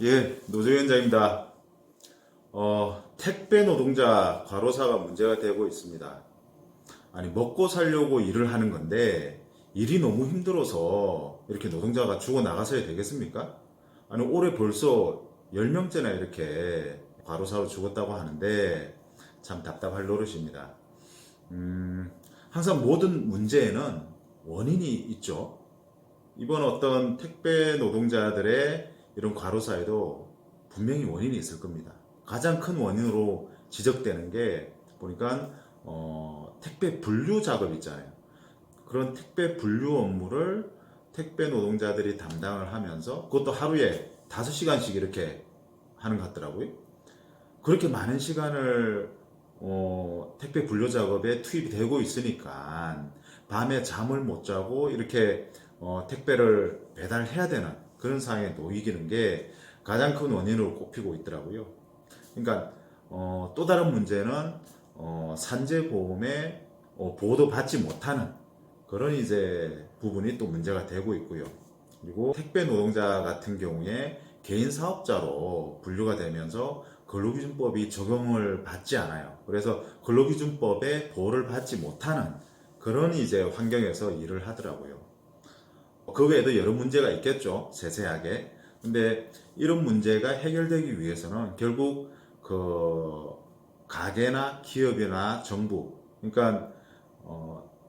예, 노조위원장입니다. 택배 노동자 과로사가 문제가 되고 있습니다. 아니, 먹고 살려고 일을 하는 건데, 일이 너무 힘들어서 이렇게 노동자가 죽어나가서야 되겠습니까? 아니, 올해 벌써 10명째나 이렇게 과로사로 죽었다고 하는데, 참 답답할 노릇입니다. 항상 모든 문제에는 원인이 있죠. 이번 어떤 택배 노동자들의 이런 과로사에도 분명히 원인이 있을 겁니다. 가장 큰 원인으로 지적되는 게 보니까 택배 분류 작업 있잖아요. 그런 택배 분류 업무를 택배 노동자들이 담당을 하면서 그것도 하루에 5시간씩 이렇게 하는 것 같더라고요. 그렇게 많은 시간을 택배 분류 작업에 투입이 되고 있으니까 밤에 잠을 못 자고 이렇게 택배를 배달해야 되는 그런 상황에 놓이기는 게 가장 큰 원인으로 꼽히고 있더라고요. 그러니까 또 다른 문제는 산재보험에 보호도 받지 못하는 그런 이제 부분이 또 문제가 되고 있고요. 그리고 택배 노동자 같은 경우에 개인 사업자로 분류가 되면서 근로기준법이 적용을 받지 않아요. 그래서 근로기준법에 보호를 받지 못하는 그런 이제 환경에서 일을 하더라고요. 그 외에도 여러 문제가 있겠죠. 세세하게. 근데 이런 문제가 해결되기 위해서는 결국 그 가게나 기업이나 정부, 그러니까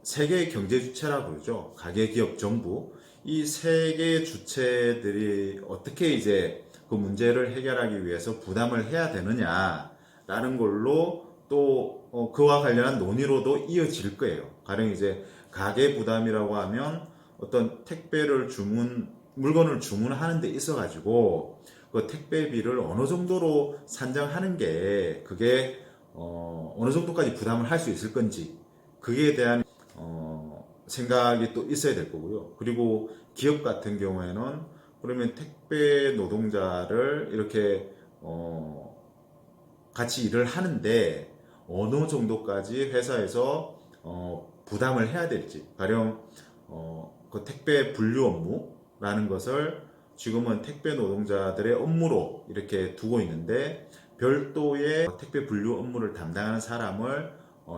세계의 경제 주체라고 그러죠. 가계, 기업, 정부. 이 세 개의 주체들이 어떻게 이제 그 문제를 해결하기 위해서 부담을 해야 되느냐라는 걸로 또 그와 관련한 논의로도 이어질 거예요. 가령 이제 가계 부담이라고 하면 어떤 물건을 주문하는 데 있어 가지고 그 택배비를 어느 정도로 산정하는 게 그게 어느 정도까지 부담을 할 수 있을 건지 그에 대한 생각이 또 있어야 될 거고요. 그리고 기업 같은 경우에는 그러면 택배 노동자를 이렇게 같이 일을 하는데 어느 정도까지 회사에서 부담을 해야 될지 가령 그 택배 분류 업무라는 것을 지금은 택배 노동자들의 업무로 이렇게 두고 있는데 별도의 택배 분류 업무를 담당하는 사람을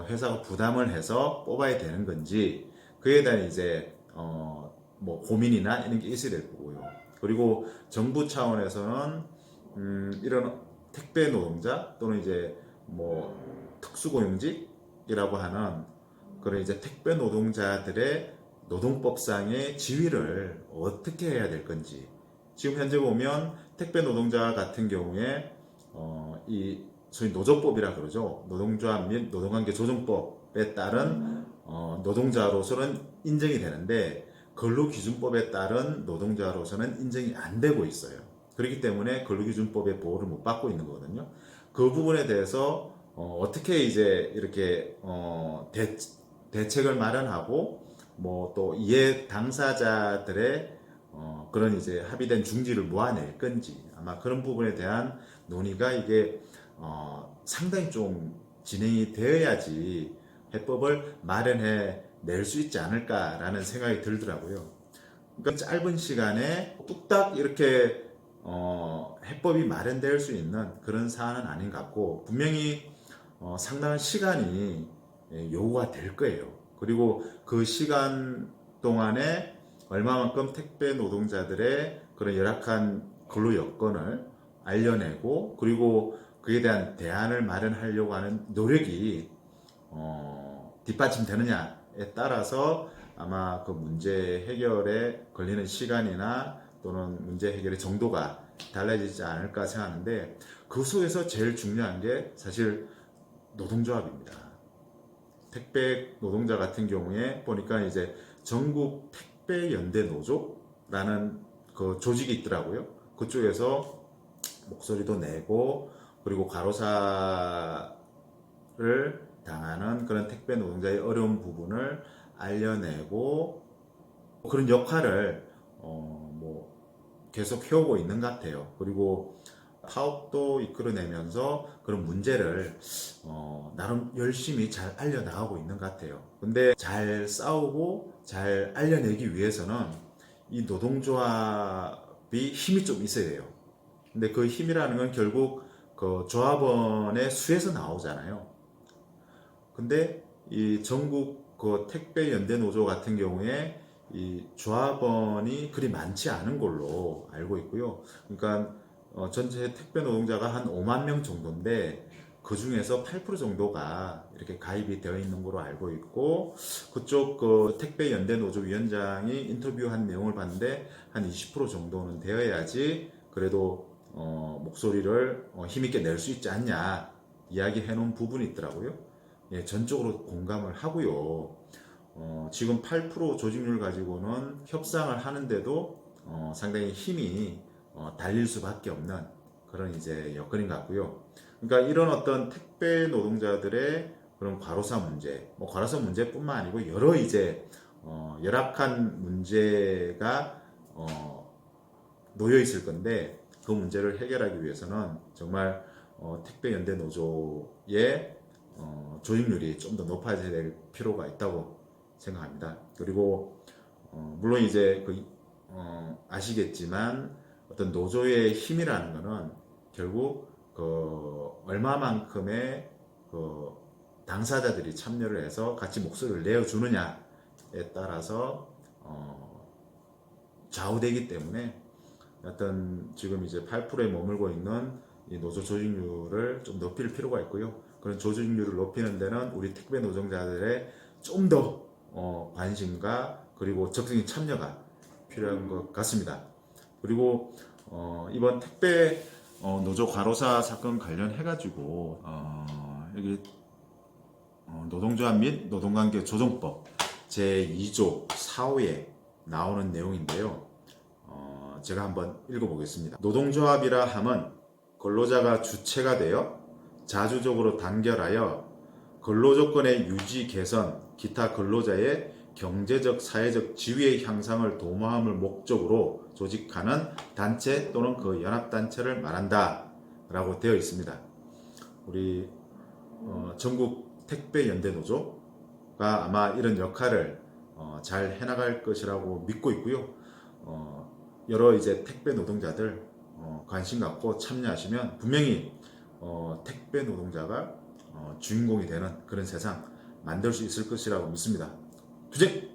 회사가 부담을 해서 뽑아야 되는 건지 그에 대한 이제 뭐 고민이나 이런 게 있어야 될 거고요. 그리고 정부 차원에서는 이런 택배 노동자 또는 이제 뭐 특수고용직이라고 하는 그런 이제 택배 노동자들의 노동법상의 지위를 어떻게 해야 될 건지 지금 현재 보면 택배 노동자 같은 경우에 이 소위 노조법이라 그러죠. 노동조합 및 노동관계 조정법에 따른 노동자로서는 인정이 되는데 근로기준법에 따른 노동자로서는 인정이 안 되고 있어요. 그렇기 때문에 근로기준법의 보호를 못 받고 있는 거거든요. 그 부분에 대해서 어떻게 이제 이렇게 대책을 마련하고 뭐 또 이해 당사자들의 그런 이제 합의된 중지를 모아낼 건지 아마 그런 부분에 대한 논의가 이게 상당히 좀 진행이 되어야지 해법을 마련해 낼 수 있지 않을까라는 생각이 들더라고요. 그러니까 짧은 시간에 뚝딱 이렇게 해법이 마련될 수 있는 그런 사안은 아닌 것 같고 분명히 상당한 시간이 요구가 될 거예요. 그리고 그 시간 동안에 얼마만큼 택배 노동자들의 그런 열악한 근로 여건을 알려내고 그리고 그에 대한 대안을 마련하려고 하는 노력이 뒷받침되느냐에 따라서 아마 그 문제 해결에 걸리는 시간이나 또는 문제 해결의 정도가 달라지지 않을까 생각하는데 그 속에서 제일 중요한 게 사실 노동조합입니다. 택배 노동자 같은 경우에 보니까 이제 전국 택배연대 노조라는 그 조직이 있더라고요. 그쪽에서 목소리도 내고 그리고 과로사를 당하는 그런 택배 노동자의 어려운 부분을 알려내고 그런 역할을 뭐 계속 해오고 있는 것 같아요. 그리고 파업도 이끌어내면서 그런 문제를 나름 열심히 잘 알려나가고 있는 것 같아요. 근데 잘 싸우고 잘 알려내기 위해서는 이 노동조합이 힘이 좀 있어야 돼요. 근데 그 힘이라는 건 결국 그 조합원의 수에서 나오잖아요. 근데 이 전국 그 택배 연대 노조 같은 경우에 이 조합원이 그리 많지 않은 걸로 알고 있고요. 그러니까 전체 택배 노동자가 한 5만 명 정도인데 그 중에서 8% 정도가 이렇게 가입이 되어 있는 걸로 알고 있고, 그쪽 그 택배 연대 노조 위원장이 인터뷰한 내용을 봤는데 한 20% 정도는 되어야지 그래도 목소리를 힘있게 낼 수 있지 않냐 이야기해 놓은 부분이 있더라고요. 예, 전적으로 공감을 하고요. 지금 8% 조직률 가지고는 협상을 하는데도 상당히 힘이 달릴 수밖에 없는 그런 이제 여건인 것 같고요. 그러니까 이런 어떤 택배 노동자들의 그런 과로사 문제, 뭐 과로사 문제뿐만 아니고 여러 이제 열악한 문제가 놓여 있을 건데, 그 문제를 해결하기 위해서는 정말 택배 연대 노조의 조직률이 좀 더 높아져야 될 필요가 있다고 생각합니다. 그리고 물론 이제 아시겠지만 어떤 노조의 힘이라는 것은 결국 얼마만큼의 당사자들이 참여를 해서 같이 목소리를 내어주느냐에 따라서 좌우되기 때문에 어떤 지금 이제 8%에 머물고 있는 이 노조 조직률을 좀 높일 필요가 있고요. 그런 조직률을 높이는 데는 우리 택배 노동자들의 좀 더 관심과 그리고 적극적인 참여가 필요한 것 같습니다. 그리고 이번 택배 노조 과로사 사건 관련해가지고 여기 노동조합 및 노동관계 조정법 제2조 4호에 나오는 내용인데요. 제가 한번 읽어보겠습니다. 노동조합이라 함은 근로자가 주체가 되어 자주적으로 단결하여 근로조건의 유지 개선, 기타 근로자의 경제적, 사회적 지위의 향상을 도모함을 목적으로 조직하는 단체 또는 그 연합단체를 말한다 라고 되어 있습니다. 우리 전국 택배연대노조가 아마 이런 역할을 잘 해나갈 것이라고 믿고 있고요. 여러 이제 택배 노동자들 관심 갖고 참여하시면 분명히 택배 노동자가 주인공이 되는 그런 세상 만들 수 있을 것이라고 믿습니다. 투쟁!